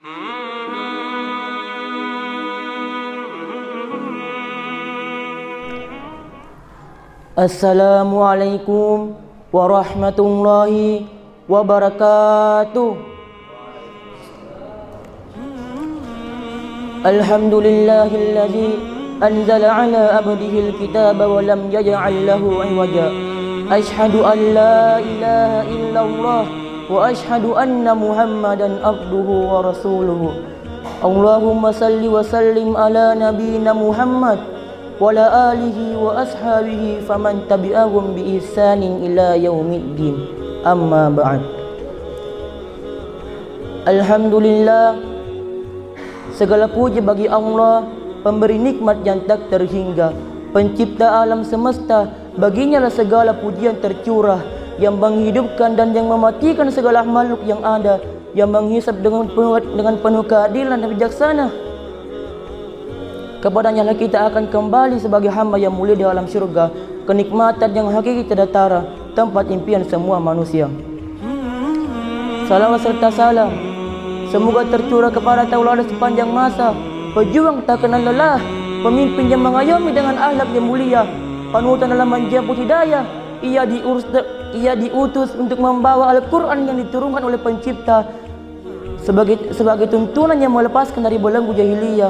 Assalamualaikum warahmatullahi wabarakatuh. Alhamdulillahilladzi anzala ala abdihi alkitaba wa lam yaj'al lahu 'iwaja. Asyhadu an la ilaha illallah wa asyhadu anna Muhammadan abduhu wa rasuluhu. Allahumma salli wa sallim ala nabiyyina Muhammad wa ala alihi wa ashabihi faman tabi'ahum bi ihsanin ila yaumiddin. Amma ba'd. Alhamdulillah, segala puji bagi Allah, pemberi nikmat yang tak terhingga, pencipta alam semesta. Baginya lah segala pujian tercurah, yang menghidupkan dan yang mematikan segala makhluk yang ada, yang menghisap dengan penuh keadilan dan bijaksana. Kepadanya lah kita akan kembali sebagai hamba yang mulia di alam syurga, kenikmatan yang hakiki tidak tara, tempat impian semua manusia. Salawat serta salam semoga tercurah kepada tauladan sepanjang masa, pejuang tak kenal lelah, pemimpin yang mengayomi dengan akhlak yang mulia, panutan dalam menjemput hidayah. Ia diutus untuk membawa Al-Quran yang diturunkan oleh pencipta sebagai tuntunan yang melepaskan dari belenggu jahiliyah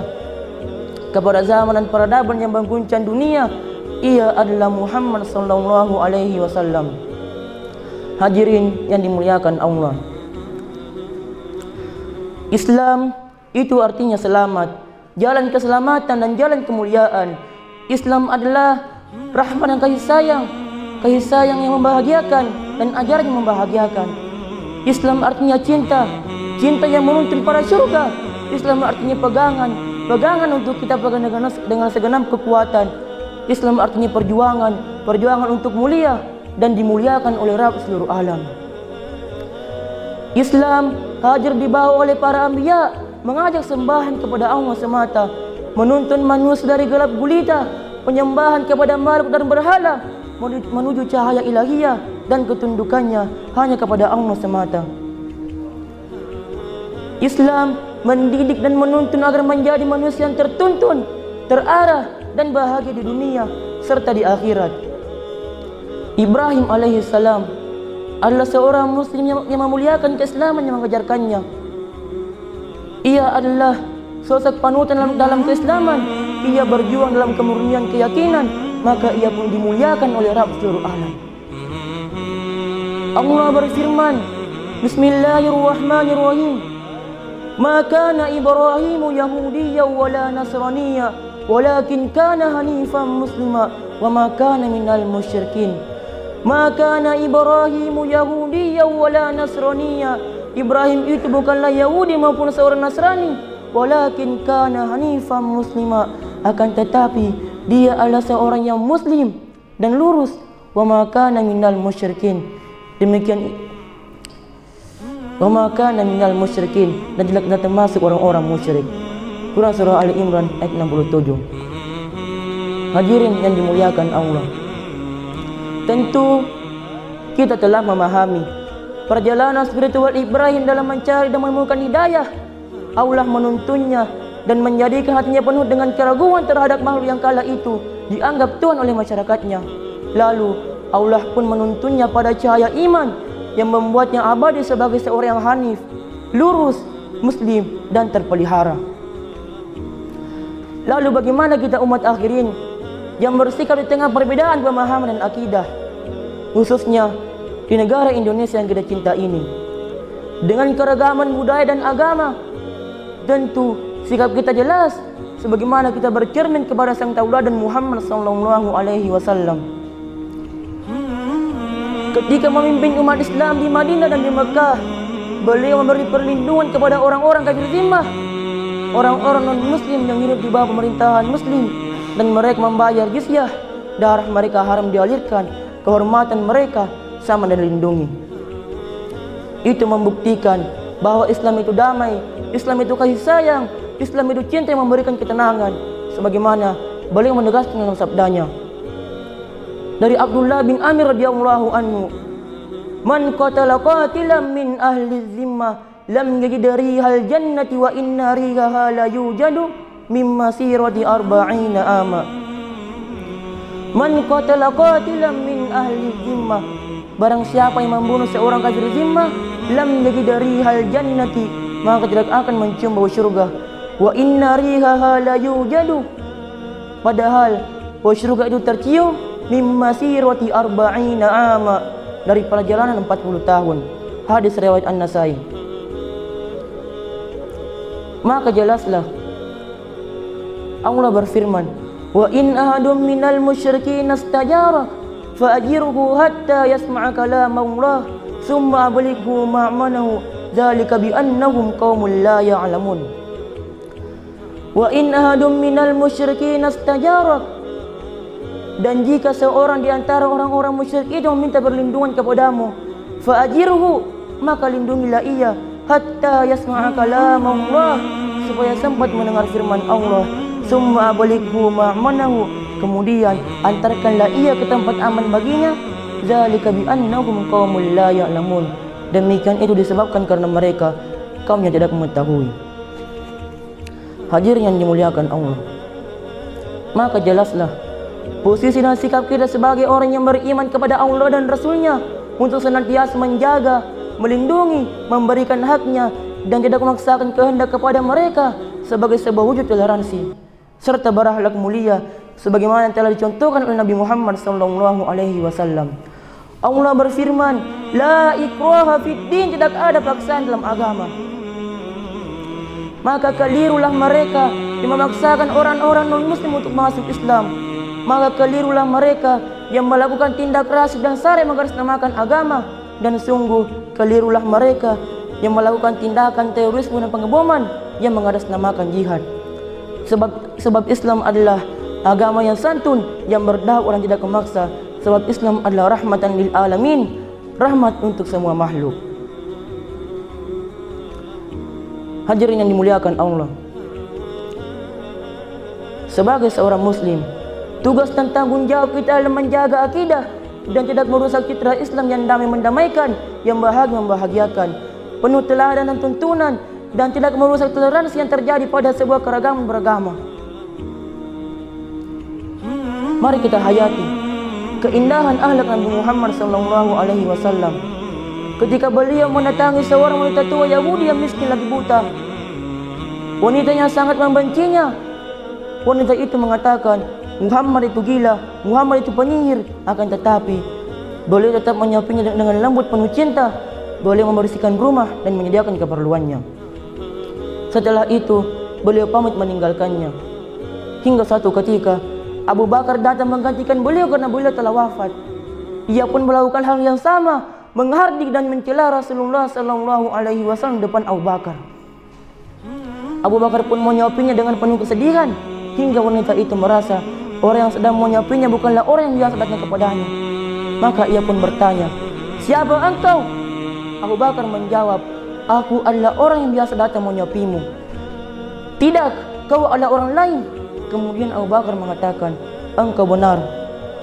kepada zaman dan peradaban yang mengguncang dunia. Ia adalah Muhammad sallallahu alaihi wasallam. Hadirin yang dimuliakan Allah, Islam itu artinya selamat, jalan keselamatan dan jalan kemuliaan. Islam adalah rahmat dan kasih sayang yang membahagiakan dan ajaran yang membahagiakan. Islam artinya cinta yang menuntun pada surga. Islam artinya pegangan untuk kita pegang dengan segenap kekuatan. Islam artinya perjuangan untuk mulia dan dimuliakan oleh Rabb seluruh alam. Islam hadir dibawa oleh para anbiya, mengajak sembahan kepada Allah semata, menuntun manusia dari gelap gulita, penyembahan kepada makhluk dan berhala, menuju cahaya ilahiyah dan ketundukannya hanya kepada Allah semata. Islam mendidik dan menuntun agar menjadi manusia yang tertuntun, terarah dan bahagia di dunia serta di akhirat. Ibrahim alaihissalam adalah seorang muslim yang memuliakan keislaman yang mengajarkannya. Ia adalah sosok panutan dalam keislaman. Ia berjuang dalam kemurnian keyakinan, maka ia pun dimuliakan oleh Rabb seluruh alam. Allah berfirman, Bismillahirrahmanirrahim. Ma kana Ibrahimu Yahudiyyan wala Nasraniyyan walakin kana hanifan muslima wa ma kana minal musyrikin. Ma kana Ibrahimu Yahudiyyan wala Nasraniyyan. Ibrahim itu bukanlah Yahudi maupun seorang Nasrani, walakin kana hanifan muslima, akan tetapi dia adalah seorang yang muslim dan lurus. Wa ma kana minal musyrikin. Demikian wa ma kana minal musyrikin, dan tidak termasuk orang-orang musyrik. Quran surah Ali Imran ayat 67. Hadirin yang dimuliakan Allah, tentu kita telah memahami perjalanan spiritual Ibrahim dalam mencari dan menemukan hidayah. Allah menuntunnya dan menjadikan hatinya penuh dengan keraguan terhadap makhluk yang kala itu dianggap Tuhan oleh masyarakatnya. Lalu Allah pun menuntunnya pada cahaya iman yang membuatnya abadi sebagai seorang yang hanif, lurus, muslim dan terpelihara. Lalu bagaimana kita umat akhirin yang bersikap di tengah perbedaan pemahaman dan akidah, khususnya di negara Indonesia yang kita cinta ini, dengan keragaman budaya dan agama? Tentu sikap kita jelas sebagaimana kita bercermin kepada sang tauladan Muhammad sallallahu alaihi wasallam. Ketika memimpin umat Islam di Madinah dan di Mekah, beliau memberi perlindungan kepada orang-orang kafir zimmah, orang-orang non-muslim yang hidup di bawah pemerintahan muslim, dan mereka membayar jizyah. Darah mereka haram dialirkan, kehormatan mereka sama dan dilindungi. Itu membuktikan bahwa Islam itu damai, Islam itu kasih sayang, Islam itu cinta yang memberikan ketenangan, sebagaimana beliau menegaskan dalam sabdanya dari Abdullah bin Amir radhiyallahu anhu, man qatala qatilan min ahli zimmah lam yajid rihal jannati wa inna rihaha la yujadu min masirati 40 ama. Man qatala qatilan min ahli zimmah, barang siapa yang membunuh seorang kafir zimmah, lam yajid rihal jannati, maka tidak akan mencium bau surga. Wa inna rihaha la yujadu, padahal bau surga itu tercium min masirati 40 ama, dari perjalanan 40 tahun. Hadis riwayat An-Nasai. Maka jelaslah Allah berfirman, wa in ahadum minal musyrikin istajara fa'ajirhu hatta yasma'a kalam Allah summa ablighu ma'manahu dzalika bi annahum qaumun la ya'lamun. Wa in ahadum minal musyrikin istajara, dan jika seorang di antara orang-orang musyrik itu meminta perlindungan kepadamu, fa'ajirhu, maka lindungilah ia, hatta yasma'a kalam Allah, supaya sempat mendengar firman Allah. Summa abalighu ma'manahu, kemudian antarkanlah ia ke tempat aman baginya. Dzalika bi annahum qaumul la ya'lamun, demikian itu disebabkan karena mereka kaum yang tidak mengetahui. Hadirin yang dimuliakan Allah, maka jelaslah posisi dan sikap kita sebagai orang yang beriman kepada Allah dan Rasulnya untuk senantiasa menjaga, melindungi, memberikan haknya, dan tidak memaksakan kehendak kepada mereka sebagai sebuah wujud toleransi serta berakhlak mulia sebagaimana yang telah dicontohkan oleh Nabi Muhammad sallallahu alaihi wasallam. Allah berfirman, la ikraha fid din, tidak ada paksaan dalam agama. Maka kelirulah mereka yang memaksakan orang-orang non-muslim untuk masuk Islam. Maka kelirulah mereka yang melakukan tindak rasis dan sara mengatasnamakan agama, dan sungguh kelirulah mereka yang melakukan tindakan terorisme dan pengeboman yang mengatasnamakan jihad. Sebab Islam adalah agama yang santun, yang berdakwah dan tidak memaksa. Sebab Islam adalah rahmatan lil alamin, rahmat untuk semua makhluk. Hadirin yang dimuliakan Allah, sebagai seorang muslim, tugas dan tanggung jawab kita adalah menjaga akidah dan tidak merusak citra Islam yang damai mendamaikan, yang bahagia membahagiakan, penuh teladan dan tuntunan, dan tidak merusak toleransi yang terjadi pada sebuah keragaman beragama. Mari kita hayati keindahan akhlak Nabi Muhammad sallallahu alaihi wasallam ketika beliau mendatangi seorang wanita tua Yahudi yang miskin lagi buta. Wanitanya sangat membencinya. Wanita itu mengatakan, Muhammad itu gila, Muhammad itu penyihir. Akan tetapi beliau tetap menyuapinya dengan lembut penuh cinta. Beliau membersihkan rumah dan menyediakan keperluannya. Setelah itu beliau pamit meninggalkannya. Hingga suatu ketika Abu Bakar datang menggantikan beliau karena beliau telah wafat. Ia pun melakukan hal yang sama, menghardik dan mencela Rasulullah sallallahu alaihi wasallam depan Abu Bakar. Abu Bakar pun menyuapinya dengan penuh kesedihan, hingga wanita itu merasa orang yang sedang menyuapinya bukanlah orang yang biasa datang kepadanya. Maka ia pun bertanya, "Siapa engkau?" Abu Bakar menjawab, "Aku adalah orang yang biasa datang menyuapimu." "Tidak, kau adalah orang lain." Kemudian Abu Bakar mengatakan, "Engkau benar.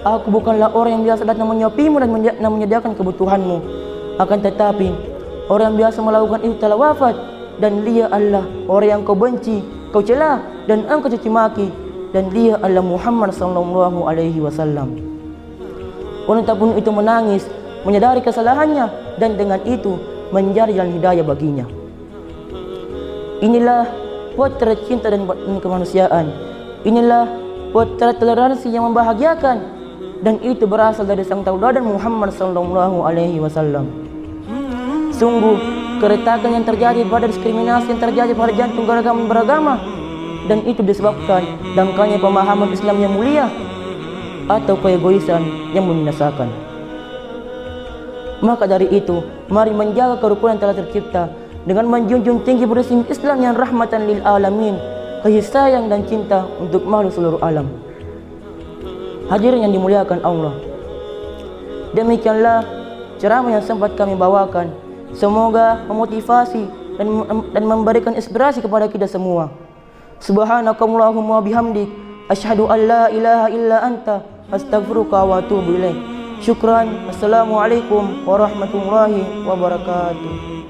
Aku bukanlah orang yang biasa datang menyuapimu dan menyediakan kebutuhanmu. Akan tetapi orang yang biasa melakukan itu telah wafat, dan dia adalah orang yang kau benci, kau cela, dan engkau caci maki, dan dia adalah Muhammad sallallahu alaihi wasallam." Wanita pun itu menangis, menyadari kesalahannya, dan dengan itu menjadi jalan hidayah baginya. Inilah potret cinta dan kemanusiaan. Inilah potret toleransi yang membahagiakan, dan itu berasal dari sang tauladan Muhammad sallallahu alaihi wasallam. Sungguh keretakan yang terjadi pada diskriminasi yang terjadi pada jantung keragaman beragama, dan itu disebabkan dangkalnya pemahaman Islam yang mulia atau keegoisan yang membinasakan. Maka dari itu, mari menjaga kerukunan telah tercipta dengan menjunjung tinggi prinsip Islam yang rahmatan lil alamin, kasih sayang dan cinta untuk makhluk seluruh alam. Hadirin yang dimuliakan Allah, demikianlah ceramah yang sempat kami bawakan. Semoga memotivasi dan memberikan inspirasi kepada kita semua. Subhanakallahumma bihamdik, asyhadu an la ilaha illa anta, astaghfiruka wa atubu ilaik. Syukran. Assalamualaikum warahmatullahi wabarakatuh.